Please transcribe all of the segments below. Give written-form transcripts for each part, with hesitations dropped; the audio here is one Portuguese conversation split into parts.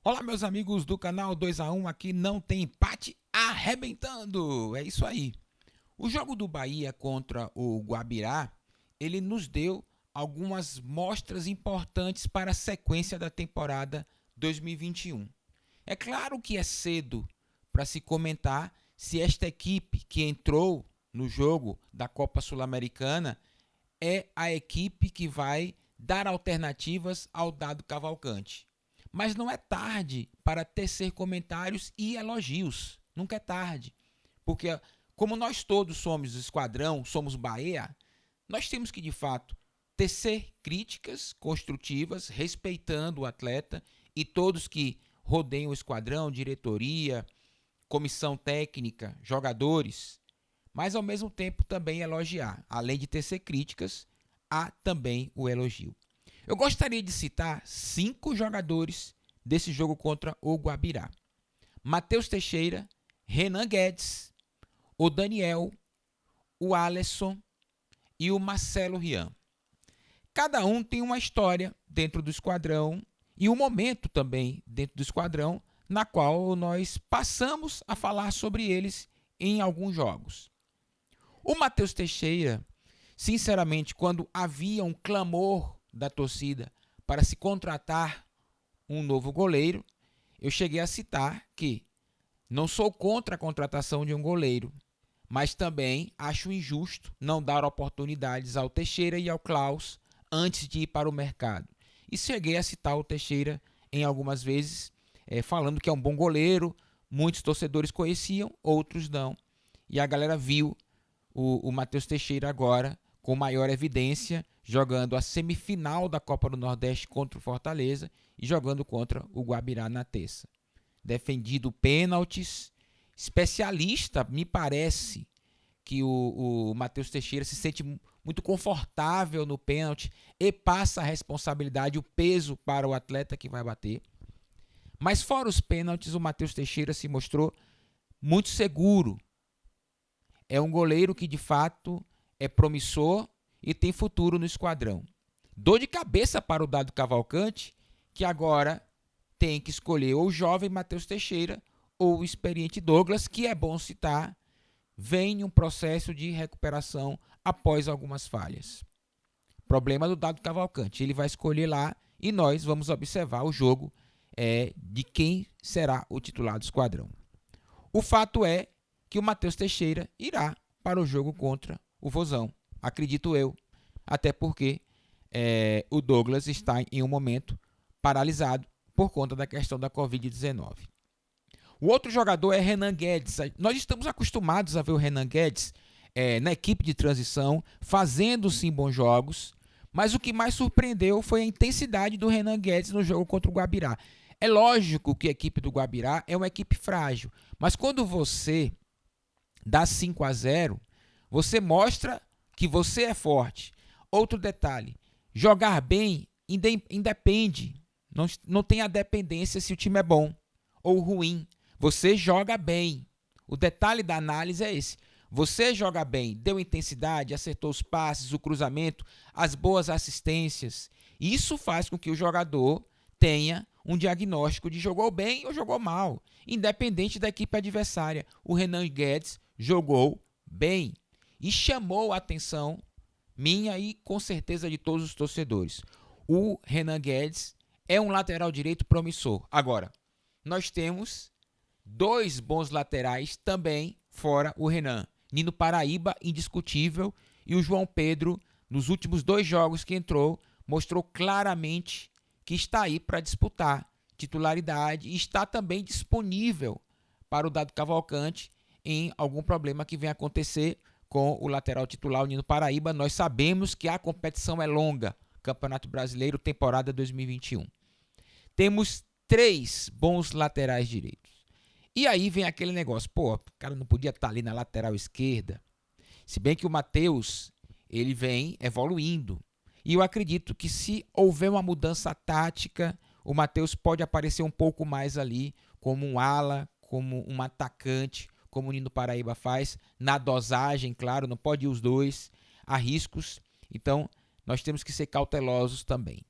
Olá, meus amigos do canal 2-1, aqui não tem empate arrebentando. É isso aí. O jogo do Bahia contra o Guabirá, ele nos deu algumas mostras importantes para a sequência da temporada 2021. É claro que é cedo para se comentar se esta equipe que entrou no jogo da Copa Sul-Americana é a equipe que vai dar alternativas ao Dado Cavalcante. Mas não é tarde para tecer comentários e elogios. Nunca é tarde. Porque, como nós todos somos esquadrão, somos Bahia, nós temos que, de fato, tecer críticas construtivas, respeitando o atleta e todos que rodeiam o esquadrão, diretoria, comissão técnica, jogadores, mas ao mesmo tempo também elogiar. Além de tecer críticas, há também o elogio. Eu gostaria de citar 5 jogadores desse jogo contra o Guabirá: Matheus Teixeira, Renan Guedes, o Daniel, o Alisson e o Marcelo Rian. Cada um tem uma história dentro do esquadrão e um momento também dentro do esquadrão na qual nós passamos a falar sobre eles em alguns jogos. O Matheus Teixeira, sinceramente, quando havia um clamor da torcida para se contratar um novo goleiro, eu cheguei a citar que não sou contra a contratação de um goleiro, mas também acho injusto não dar oportunidades ao Teixeira e ao Klaus antes de ir para o mercado. E cheguei a citar o Teixeira em algumas vezes, falando que é um bom goleiro, muitos torcedores conheciam, outros não. E a galera viu o Matheus Teixeira agora com maior evidência, jogando a semifinal da Copa do Nordeste contra o Fortaleza e jogando contra o Guabirá na terça. Defendido pênaltis, especialista, me parece que o Matheus Teixeira se sente muito confortável no pênalti e passa a responsabilidade, o peso para o atleta que vai bater. Mas fora os pênaltis, o Matheus Teixeira se mostrou muito seguro. É um goleiro que de fato é promissor e tem futuro no esquadrão. Dor de cabeça para o Dado Cavalcante, que agora tem que escolher ou o jovem Matheus Teixeira ou o experiente Douglas, que é bom citar, vem em um processo de recuperação após algumas falhas. Problema do Dado Cavalcante, ele vai escolher lá e nós vamos observar o jogo de quem será o titular do esquadrão. O fato é que o Matheus Teixeira irá para o jogo contra o Vozão, acredito eu, até porque o Douglas está em um momento paralisado por conta da questão da Covid-19. O outro jogador é Renan Guedes. Nós estamos acostumados a ver o Renan Guedes na equipe de transição, fazendo sim bons jogos, mas o que mais surpreendeu foi a intensidade do Renan Guedes no jogo contra o Guabirá. É lógico que a equipe do Guabirá é uma equipe frágil, mas quando você dá 5-0, você mostra que você é forte. Outro detalhe, jogar bem independe, não tem a dependência se o time é bom ou ruim. Você joga bem. O detalhe da análise é esse. Você joga bem, deu intensidade, acertou os passes, o cruzamento, as boas assistências. Isso faz com que o jogador tenha um diagnóstico de jogou bem ou jogou mal, independente da equipe adversária. O Renan Guedes jogou bem e chamou a atenção minha e com certeza de todos os torcedores. O Renan Guedes é um lateral direito promissor. Agora, nós temos 2 bons laterais também fora o Renan. Nino Paraíba, indiscutível, e o João Pedro, nos últimos 2 jogos que entrou, mostrou claramente que está aí para disputar titularidade e está também disponível para o Dado Cavalcante em algum problema que venha acontecer com o lateral titular, o Nino Paraíba. Nós sabemos que a competição é longa, Campeonato Brasileiro, temporada 2021. Temos 3 bons laterais direitos. E aí vem aquele negócio, o cara não podia estar ali na lateral esquerda. Se bem que o Matheus, ele vem evoluindo. E eu acredito que se houver uma mudança tática, o Matheus pode aparecer um pouco mais ali, como um ala, como um atacante, como o Nino Paraíba faz, na dosagem, claro, não pode ir os dois, há riscos. Então, nós temos que ser cautelosos também.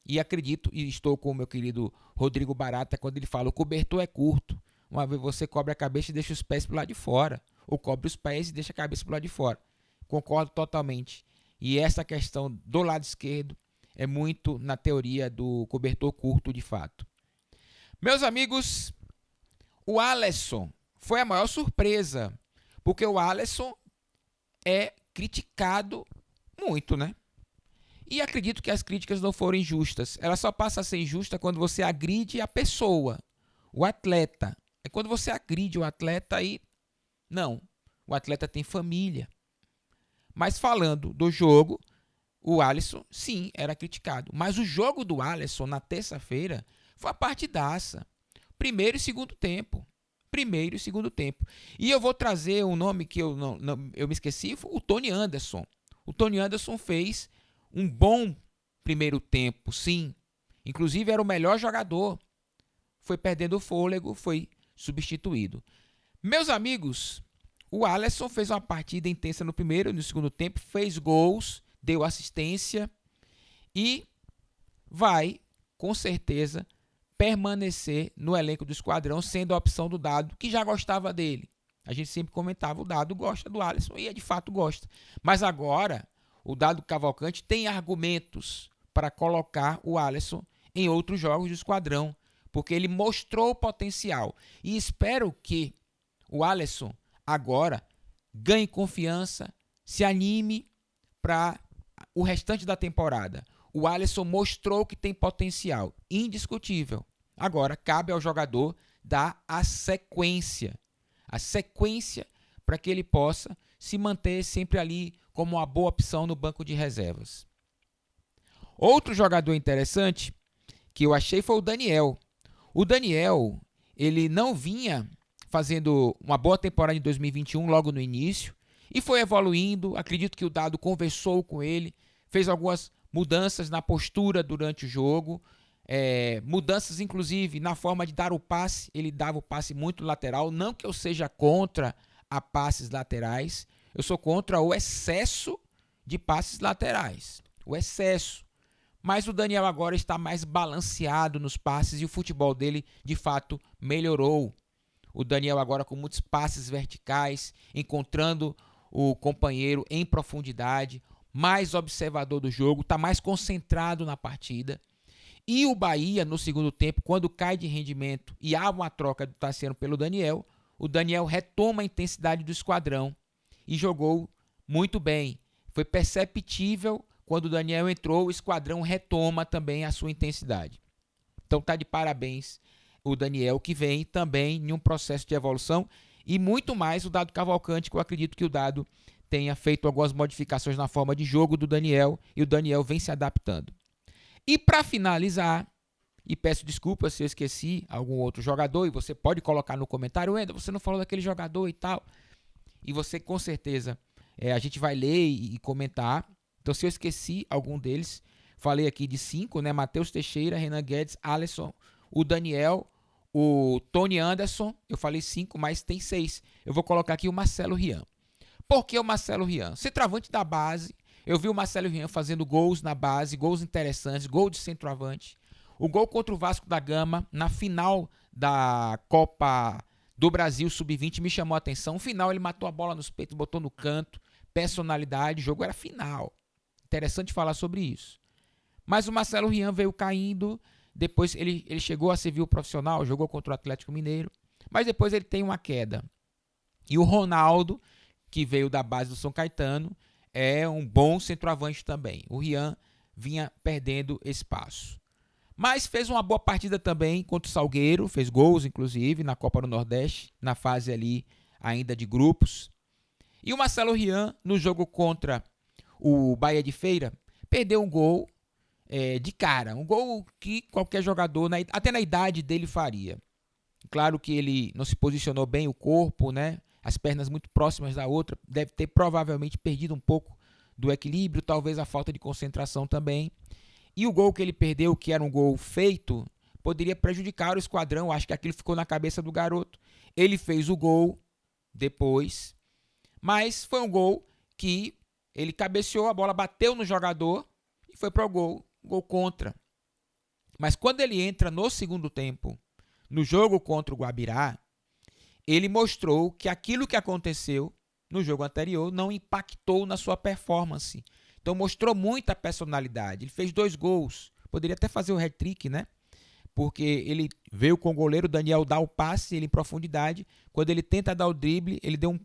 E acredito, e estou com o meu querido Rodrigo Barata, quando ele fala: o cobertor é curto. Uma vez você cobre a cabeça e deixa os pés para o lado de fora. Ou cobre os pés e deixa a cabeça para o lado de fora. Concordo totalmente. E essa questão do lado esquerdo é muito na teoria do cobertor curto, de fato. Meus amigos, o Alisson foi a maior surpresa. Porque o Alisson é criticado muito, né? E acredito que as críticas não foram injustas. Ela só passa a ser injusta quando você agride a pessoa, o atleta. É quando você agride o atleta aí, não. O atleta tem família. Mas falando do jogo, o Alisson, sim, era criticado. Mas o jogo do Alisson na terça-feira foi a partidaça. Primeiro e segundo tempo. Primeiro e segundo tempo. E eu vou trazer um nome que eu me esqueci, o Tony Anderson. O Tony Anderson fez um bom primeiro tempo, sim. Inclusive era o melhor jogador. Foi perdendo o fôlego, foi substituído. Meus amigos, o Alisson fez uma partida intensa no primeiro e no segundo tempo, fez gols, deu assistência e vai, com certeza, permanecer no elenco do Esquadrão, sendo a opção do Dado, que já gostava dele. A gente sempre comentava, o Dado gosta do Alisson e de fato gosta. Mas agora, o Dado Cavalcante tem argumentos para colocar o Alisson em outros jogos do Esquadrão, porque ele mostrou o potencial. E espero que o Alisson agora ganhe confiança, se anime para o restante da temporada. O Alisson mostrou que tem potencial, indiscutível. Agora, cabe ao jogador dar a sequência para que ele possa se manter sempre ali como uma boa opção no banco de reservas. Outro jogador interessante que eu achei foi o Daniel. O Daniel, ele não vinha fazendo uma boa temporada em 2021 logo no início e foi evoluindo. Acredito que o Dado conversou com ele, fez algumas mudanças na postura durante o jogo, mudanças inclusive na forma de dar o passe. Ele dava o passe muito lateral, não que eu seja contra a passes laterais, eu sou contra o excesso de passes laterais, o excesso. Mas o Daniel agora está mais balanceado nos passes e o futebol dele de fato melhorou. O Daniel agora com muitos passes verticais, encontrando o companheiro em profundidade, mais observador do jogo, está mais concentrado na partida. E o Bahia, no segundo tempo, quando cai de rendimento e há uma troca do Tassiano pelo Daniel, o Daniel retoma a intensidade do Esquadrão e jogou muito bem. Foi perceptível quando o Daniel entrou, o Esquadrão retoma também a sua intensidade. Então tá de parabéns o Daniel, que vem também em um processo de evolução, e muito mais o Dado Cavalcante, que eu acredito que o Dado tenha feito algumas modificações na forma de jogo do Daniel, e o Daniel vem se adaptando. E para finalizar, e peço desculpas se eu esqueci algum outro jogador, e você pode colocar no comentário: Wendel, você não falou daquele jogador e tal. E você com certeza, a gente vai ler e comentar. Então se eu esqueci algum deles, falei aqui de 5, né? Matheus Teixeira, Renan Guedes, Alisson, o Daniel, o Tony Anderson. Eu falei 5, mas tem 6. Eu vou colocar aqui o Marcelo Rian. Por que o Marcelo Rian? Centroavante da base. Eu vi o Marcelo Rian fazendo gols na base, gols interessantes, gol de centroavante. O gol contra o Vasco da Gama, na final da Copa do Brasil Sub-20, me chamou a atenção. No final ele matou a bola nos peitos, botou no canto, personalidade, o jogo era final. Interessante falar sobre isso. Mas o Marcelo Rian veio caindo, depois ele chegou a servir o profissional, jogou contra o Atlético Mineiro, mas depois ele tem uma queda. E o Ronaldo, que veio da base do São Caetano, é um bom centroavante também. O Rian vinha perdendo espaço. Mas fez uma boa partida também contra o Salgueiro, fez gols inclusive na Copa do Nordeste, na fase ali ainda de grupos. E o Marcelo Rian, no jogo contra o Bahia de Feira, perdeu um gol de cara. Um gol que qualquer jogador, até na idade dele, faria. Claro que ele não se posicionou bem o corpo, né? As pernas muito próximas da outra, deve ter provavelmente perdido um pouco do equilíbrio, talvez a falta de concentração também. E o gol que ele perdeu, que era um gol feito, poderia prejudicar o Esquadrão. Acho que aquilo ficou na cabeça do garoto. Ele fez o gol depois, mas foi um gol que ele cabeceou, a bola bateu no jogador e foi para o gol contra. Mas quando ele entra no segundo tempo, no jogo contra o Guabirá, ele mostrou que aquilo que aconteceu no jogo anterior não impactou na sua performance. Então mostrou muita personalidade. Ele fez 2 gols. Poderia até fazer o hat-trick, né? Porque ele veio com o goleiro Daniel dar o passe, ele em profundidade. Quando ele tenta dar o drible, ele deu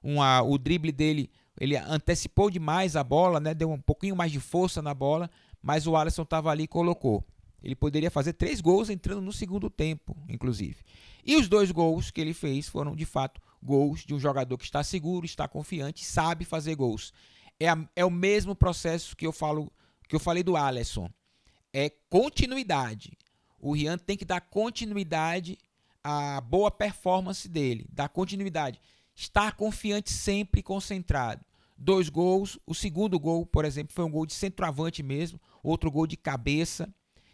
o drible dele, ele antecipou demais a bola, né? Deu um pouquinho mais de força na bola, mas o Alisson estava ali e colocou. Ele poderia fazer 3 gols entrando no segundo tempo, inclusive. E os 2 gols que ele fez foram, de fato, gols de um jogador que está seguro, está confiante, sabe fazer gols. É o mesmo processo que eu falei do Alisson. É continuidade. O Rian tem que dar continuidade à boa performance dele, dar continuidade. Estar confiante sempre, concentrado. 2 gols, o segundo gol, por exemplo, foi um gol de centroavante mesmo, outro gol de cabeça.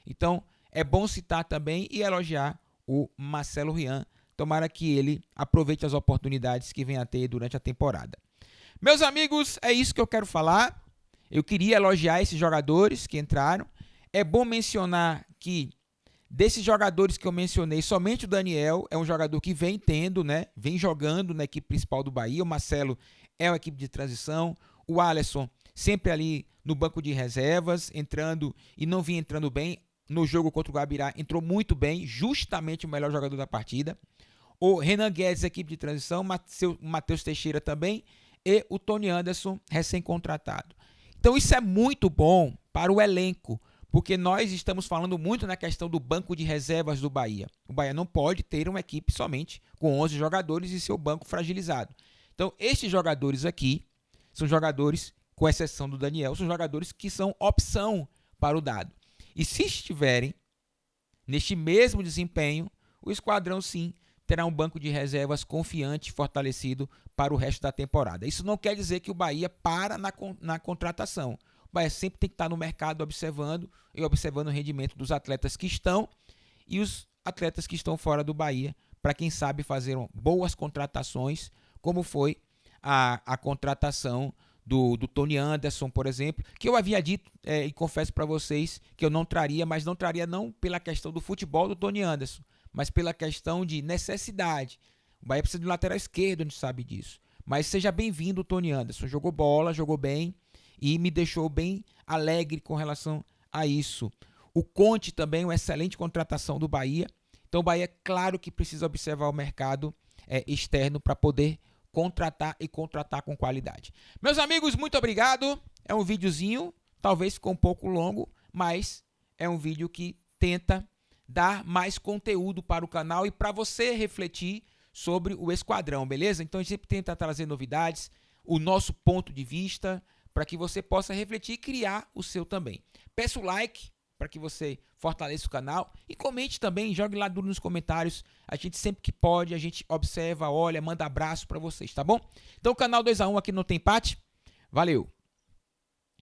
Então, é bom citar também e elogiar o Marcelo Rian. Tomara que ele aproveite as oportunidades que vem a ter durante a temporada. Meus amigos, é isso que eu quero falar. Eu queria elogiar esses jogadores que entraram. É bom mencionar que desses jogadores que eu mencionei, somente o Daniel é um jogador que vem tendo, né? Vem jogando na equipe principal do Bahia. O Marcelo é uma equipe de transição. O Alisson sempre ali no banco de reservas, entrando e não vinha entrando bem. No jogo contra o Guabirá, entrou muito bem, justamente o melhor jogador da partida. O Renan Guedes, equipe de transição, o Matheus Teixeira também e o Tony Anderson, recém-contratado. Então isso é muito bom para o elenco, porque nós estamos falando muito na questão do banco de reservas do Bahia. O Bahia não pode ter uma equipe somente com 11 jogadores e seu banco fragilizado. Então estes jogadores aqui são jogadores, com exceção do Daniel, são jogadores que são opção para o dado. E se estiverem neste mesmo desempenho, o esquadrão sim terá um banco de reservas confiante e fortalecido para o resto da temporada. Isso não quer dizer que o Bahia para na contratação. O Bahia sempre tem que estar no mercado observando o rendimento dos atletas que estão e os atletas que estão fora do Bahia, para quem sabe fazer boas contratações, como foi a contratação do Tony Anderson, por exemplo, que eu havia dito e confesso para vocês que eu não traria, mas não traria não pela questão do futebol do Tony Anderson, mas pela questão de necessidade. O Bahia precisa de um lateral esquerdo, a gente sabe disso. Mas seja bem-vindo o Tony Anderson, jogou bola, jogou bem e me deixou bem alegre com relação a isso. O Conte também, uma excelente contratação do Bahia. Então o Bahia, claro que precisa observar o mercado externo para poder contratar e contratar com qualidade. Meus amigos, muito obrigado. É um videozinho, talvez ficou um pouco longo, mas é um vídeo que tenta dar mais conteúdo para o canal e para você refletir sobre o esquadrão, beleza? Então a gente sempre tenta trazer novidades, o nosso ponto de vista, para que você possa refletir e criar o seu também. Peço o like para que você fortaleça o canal e comente também, jogue lá duro nos comentários. A gente sempre que pode, a gente observa, olha, manda abraço para vocês, tá bom? Então o canal 2x1 aqui não tem empate. Valeu!